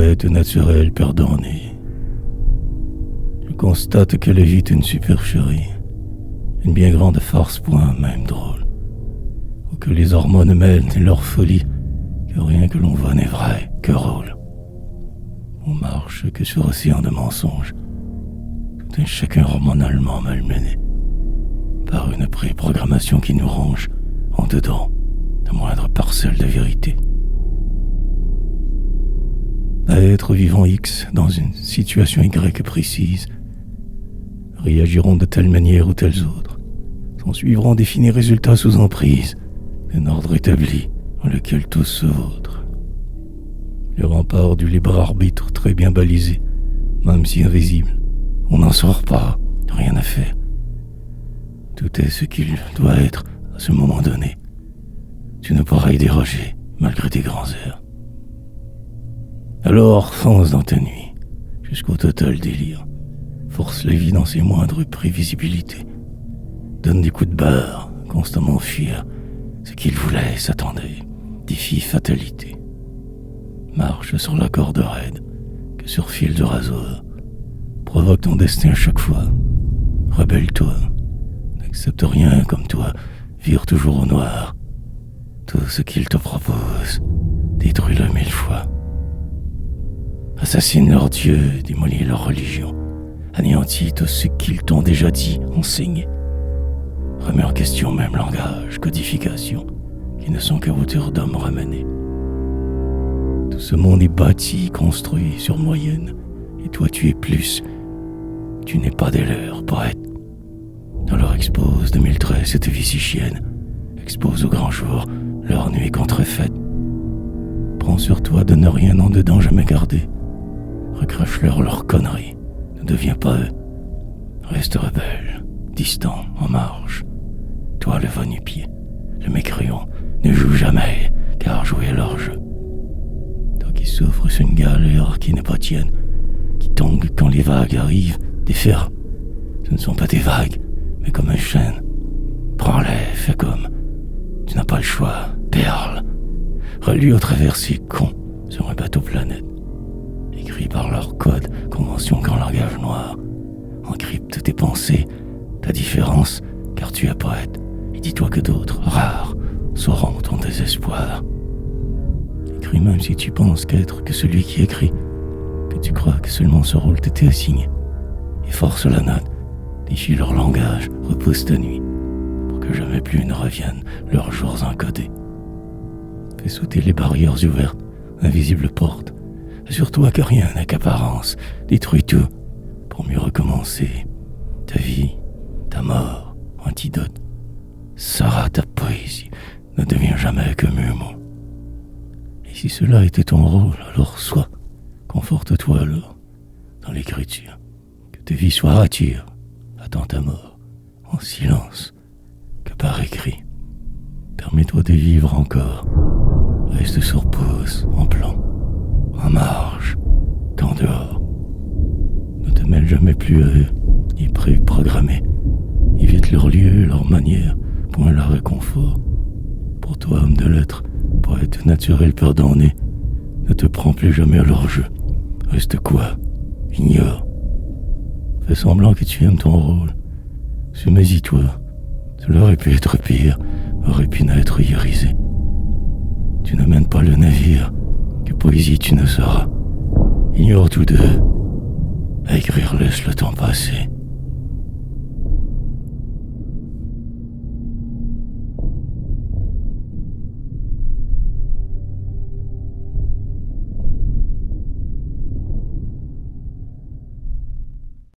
poète naturel perdant né. Je constate que la vie est une supercherie, une bien grande farce point même drôle, où que les hormones mènent leur folie, que rien que l'on voit n'est vrai que rôle. On marche que sur océan de mensonges, tout un chacun hormonalement malmené, par une préprogrammation qui nous ronge en dedans de moindre parcelle de vérité. À être vivant X dans une situation Y précise, réagiront de telle manière ou telles autres, s'en suivront des finis résultats sous emprise d'un ordre établi dans lequel tous se vautrent. Le rempart du libre arbitre très bien balisé, même si invisible, on n'en sort pas, rien à faire. Tout est ce qu'il doit être à ce moment donné. Tu ne pourras y déroger malgré tes grands airs. Alors fonce dans ta nuit, jusqu'au total délire. Force la vie dans ses moindres prévisibilités. Donne des coups de barre, constamment fuir ce qu'il voulait, s'attendait, défie fatalité. Marche sur la corde raide, que sur fil de rasoir. Provoque ton destin chaque fois. Rebelle-toi. N'accepte rien comme toi, vire toujours au noir. Tout ce qu'il te propose, détruis-le 1000 fois. Assassine leurs dieux, démolis leur religion, anéantis tout ce qu'ils t'ont déjà dit, enseigné. Remets en question même langage, codification, qui ne sont qu'à hauteur d'hommes ramenés. Tout ce monde est bâti, construit sur moyenne, et toi tu es plus. Tu n'es pas des leurs, poète. On leur expose 2013 cette vie si chienne, expose au grand jour leur nuit contrefaite. Prends sur toi de ne rien en dedans jamais garder. Recrache-leur leurs conneries, ne deviens pas eux. Reste rebelle, distant, en marge. Toi le va-nu-pied, le mécréant, ne joue jamais, car jouer à leur jeu. Toi qui souffres sur une galère qui n'est pas tienne, qui tombe quand les vagues arrivent, déferre. Ce ne sont pas des vagues, mais comme un chêne. Prends-les, fais comme. Tu n'as pas le choix, perle. Relis au travers ces cons sur un bateau planète. Écrit par leur code, convention qu'en langage noir. Encrypte tes pensées, ta différence, car tu es poète. Et dis-toi que d'autres, rares, sauront ton désespoir. Écris même si tu penses qu'être que celui qui écrit, que tu crois que seulement ce rôle t'était assigné. Et force la note, défie leur langage, repousse ta nuit, pour que jamais plus ne reviennent leurs jours encodés. Fais sauter les barrières ouvertes, invisibles portes. Assure-toi que rien n'a qu'apparence, détruis tout, pour mieux recommencer. Ta vie, ta mort, antidote, sera ta poésie, ne deviens jamais que murmure. Et si cela était ton rôle, alors sois, conforte-toi alors, dans l'écriture, que tes vies soient ratures, attends ta mort, en silence, que par écrit. Permets-toi de vivre encore, reste sur pause, en plan, en marge, qu'en dehors. Ne te mêle jamais plus à eux, y préprogrammés. Évite leur lieu, leur manière, point leur réconfort. Pour toi, homme de lettres, poète naturel perdonné, ne te prends plus jamais à leur jeu. Reste quoi? Ignore. Fais semblant que tu aimes ton rôle. Sumaisis-toi. Cela aurait pu être pire, aurait pu n'être irisé. Tu ne mènes pas le navire, que poésie tu ne sauras. Ignore tous deux. À écrire laisse le temps passer.